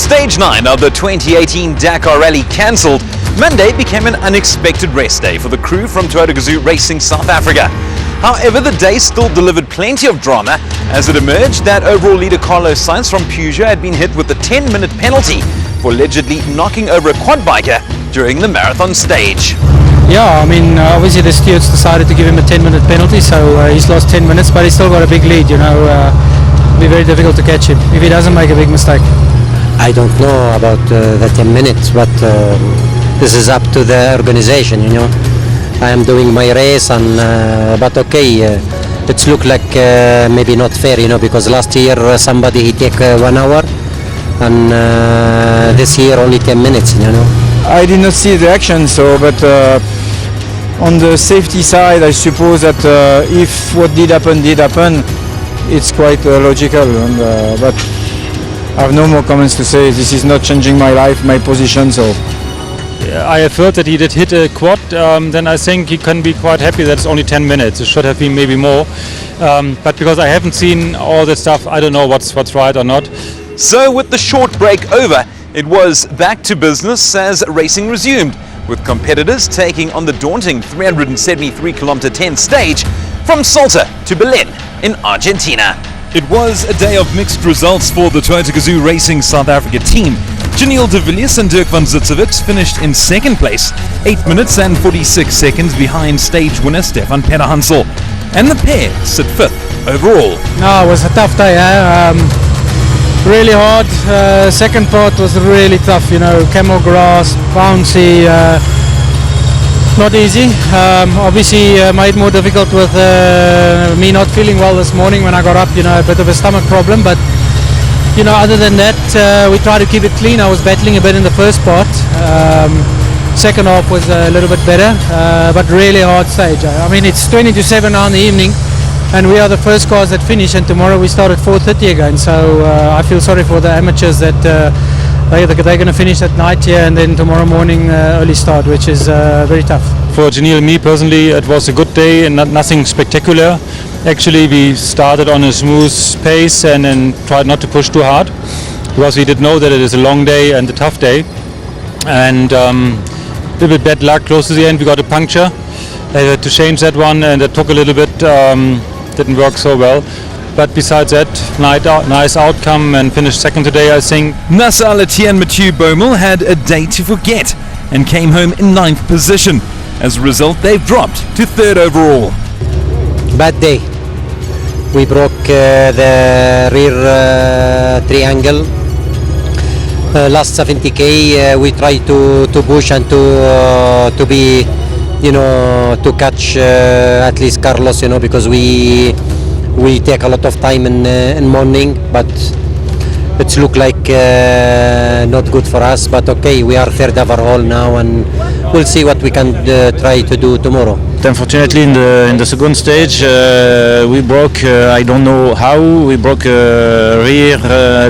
Stage 9 of the 2018 Dakar Rally cancelled, Monday became an unexpected rest day for the crew from Toyota Gazoo Racing South Africa. However, the day still delivered plenty of drama as it emerged that overall leader Carlos Sainz from Peugeot had been hit with a 10-minute penalty for allegedly knocking over a quad biker during the marathon stage. Yeah, I mean, obviously the stewards decided to give him a 10-minute penalty, so he's lost 10 minutes, but he's still got a big lead, you know. It'll be very difficult to catch him if he doesn't make a big mistake. I don't know about the 10 minutes, but this is up to the organization, you know. I am doing my race, and but okay, it's look like maybe not fair, you know, because last year somebody he take 1 hour, and this year only 10 minutes, you know. I did not see the action, so but on the safety side, I suppose that if what did happen, it's quite logical, and, but I have no more comments to say. This is not changing my life, my position, so. I have heard that he did hit a quad, then I think he can be quite happy that it's only 10 minutes. It should have been maybe more. But because I haven't seen all that stuff, I don't know what's right or not. So with the short break over, it was back to business as racing resumed, with competitors taking on the daunting 373km 10 stage from Salta to Berlin in Argentina. It was a day of mixed results for the Toyota Gazoo Racing South Africa team. Janelle de Villiers and Dirk van Zitzewitz finished in second place, 8 minutes and 46 seconds behind stage winner Stefan Pederhansel. And the pair sit fifth overall. No, it was a tough day. Really hard. Second part was really tough, you know, camel grass, bouncy, not easy. Obviously made more difficult with me not feeling well this morning when I got up, you know, a bit of a stomach problem, but you know, other than that, we try to keep it clean. I was battling a bit in the first part. Second half was a little bit better, but really hard stage. I mean, it's 20 to 7 now in the evening, and we are the first cars that finish, and tomorrow we start at 4:30 again. So I feel sorry for the amateurs that they're going to finish at night here, and then tomorrow morning early start, which is very tough. For Janelle and me personally, it was a good day and nothing spectacular. Actually, we started on a smooth pace and then tried not to push too hard, because we did know that it is a long day and a tough day. And a little bit bad luck close to the end, we got a puncture. I had to change that one, and it took a little bit, didn't work so well. But besides that, nice outcome and finished second today, I think. Nasser Al-Attiyah and Mathieu Baumel had a day to forget and came home in 9th position. As a result, they've dropped to 3rd overall. Bad day. We broke the rear triangle. Last 70k, we try to push and to be, you know, to catch at least Carlos, you know, because we take a lot of time in morning, but it's look like not good for us. But okay, we are 3rd overall now, and we'll see what we can try to do tomorrow. Unfortunately, in the second stage, we broke. I don't know how we broke rear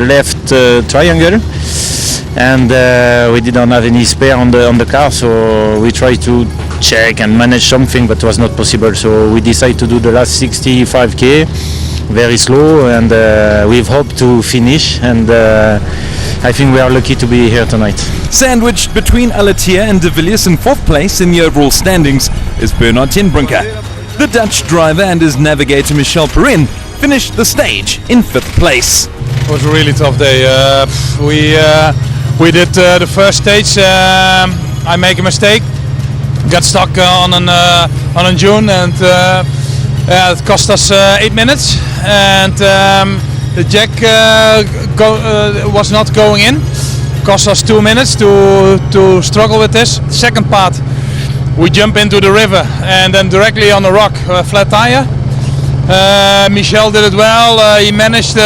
left triangle, and we didn't have any spare on the car. So we tried to check and manage something, but it was not possible. So we decided to do the last 65k very slow, and we've hoped to finish. And I think we are lucky to be here tonight. Sandwiched between Al-Attiyah and de Villiers in 4th place in the overall standings is Bernard ten Brinker. The Dutch driver and his navigator Michel Perrin finished the stage in 5th place. It was a really tough day. We did the first stage. I make a mistake, got stuck on a dune, and it cost us 8 minutes. And the jack was not going in. Cost us 2 minutes to struggle with this. Second part, we jump into the river and then directly on the rock, flat tire. Michel did it well. He managed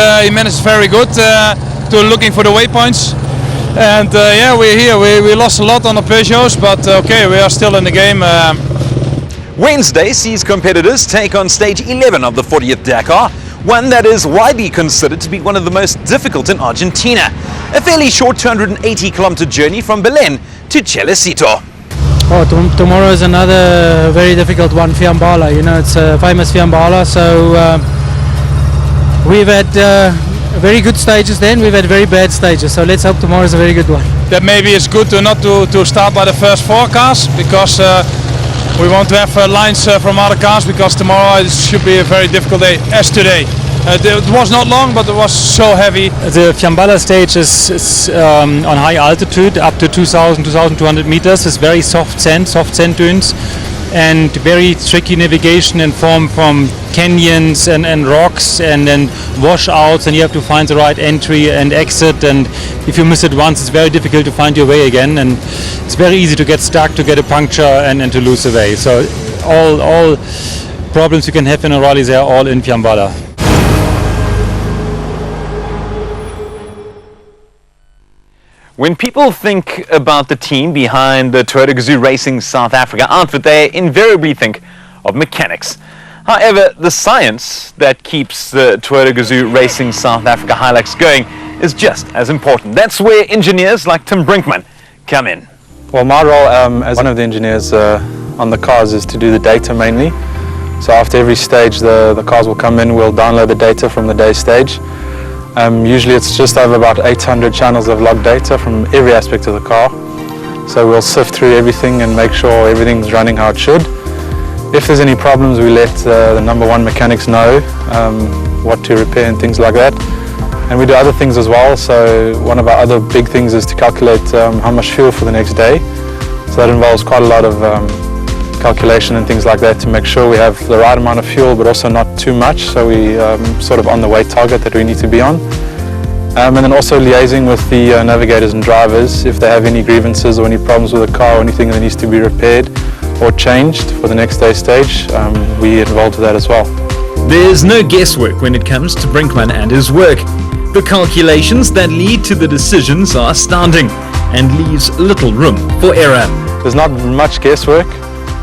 very good to looking for the waypoints. And yeah, we're here. We lost a lot on the Peugeots, but okay, we are still in the game. Wednesday sees competitors take on stage 11 of the 40th Dakar, one that is widely considered to be one of the most difficult in Argentina. A fairly short 280km journey from Berlin to Chelecito. Oh, tomorrow is another very difficult one, Fiambala. You know, it's a famous Fiambala, so we've had very good stages then, we've had very bad stages, so let's hope tomorrow is a very good one. That maybe it's good to not to start by the first 4 cars, because we want to have lines from other cars, because tomorrow it should be a very difficult day as today. It was not long, but it was so heavy. The Fiamballa stage is on high altitude, up to 2,200 meters. It's very soft sand dunes, and very tricky navigation and form from canyons and rocks and then washouts, and you have to find the right entry and exit, and if you miss it once it's very difficult to find your way again, and it's very easy to get stuck, to get a puncture and to lose the way. So all problems you can have in a rally, they are all in Fiamballa. When people think about the team behind the Toyota Gazoo Racing South Africa outfit, they invariably think of mechanics. However, the science that keeps the Toyota Gazoo Racing South Africa Hilux going is just as important. That's where engineers like Tim Brinkman come in. Well, my role as one of the engineers on the cars is to do the data mainly. So after every stage, the cars will come in, we'll download the data from the day stage. Usually it's just over about 800 channels of log data from every aspect of the car. So we'll sift through everything and make sure everything's running how it should. If there's any problems, we let the number 1 mechanics know what to repair and things like that. And we do other things as well. So one of our other big things is to calculate how much fuel for the next day. So that involves quite a lot of calculation and things like that to make sure we have the right amount of fuel but also not too much, so we sort of on the weight target that we need to be on. And then also liaising with the navigators and drivers if they have any grievances or any problems with the car or anything that needs to be repaired or changed for the next day stage. We involved with that as well. There's no guesswork when it comes to Brinkman and his work. The calculations that lead to the decisions are astounding and leaves little room for error. There's not much guesswork.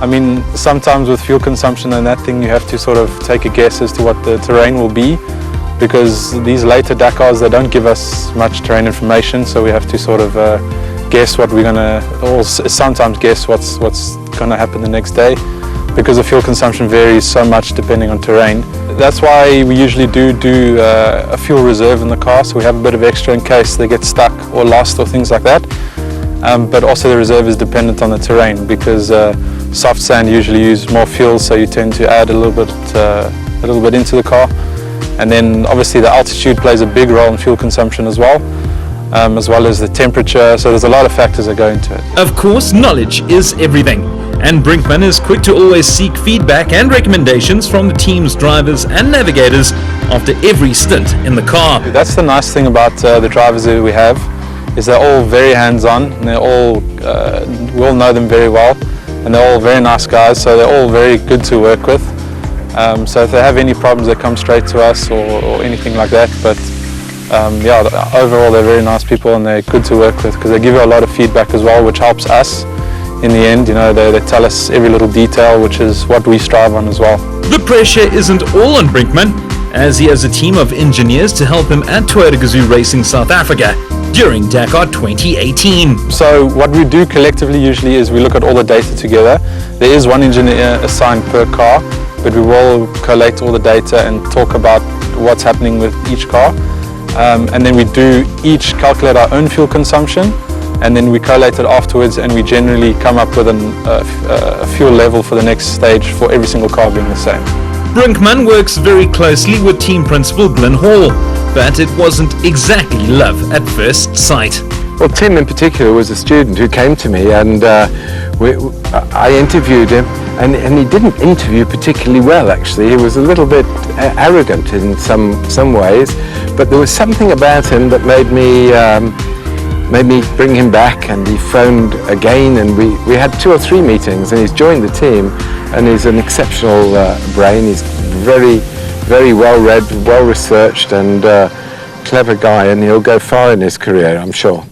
I mean, sometimes with fuel consumption and that thing, you have to sort of take a guess as to what the terrain will be, because these later Dakars, they don't give us much terrain information, so we have to sort of guess what we're gonna, or sometimes guess what's gonna happen the next day, because the fuel consumption varies so much depending on terrain. That's why we usually do a fuel reserve in the car, so we have a bit of extra in case they get stuck or lost or things like that. But also the reserve is dependent on the terrain, because soft sand usually use more fuel, so you tend to add a little bit into the car. And then obviously the altitude plays a big role in fuel consumption as well as the temperature, so there's a lot of factors that go into it. Of course, knowledge is everything, and Brinkman is quick to always seek feedback and recommendations from the team's drivers and navigators after every stint in the car. That's the nice thing about the drivers that we have, is they're all very hands-on, and they're all, we all know them very well, and they're all very nice guys, so they're all very good to work with. So if they have any problems, they come straight to us or anything like that. But yeah, overall they're very nice people and they're good to work with, because they give you a lot of feedback as well, which helps us in the end. You know, they tell us every little detail, which is what we strive on as well. The pressure isn't all on Brinkman, as he has a team of engineers to help him at Toyota Gazoo Racing South Africa during Dakar 2018. So what we do collectively usually is we look at all the data together. There is one engineer assigned per car, but we will collate all the data and talk about what's happening with each car. And then we do each calculate our own fuel consumption, and then we collate it afterwards, and we generally come up with a fuel level for the next stage for every single car being the same. Brinkman works very closely with team principal Glenn Hall, but it wasn't exactly love at first sight. Well, Tim in particular was a student who came to me, and I interviewed him, and he didn't interview particularly well, actually. He was a little bit arrogant in some ways, but there was something about him that made me bring him back, and he phoned again, and we had 2 or 3 meetings, and he's joined the team, and he's an exceptional brain. He's very, very well read, well researched, and clever guy, and he'll go far in his career, I'm sure.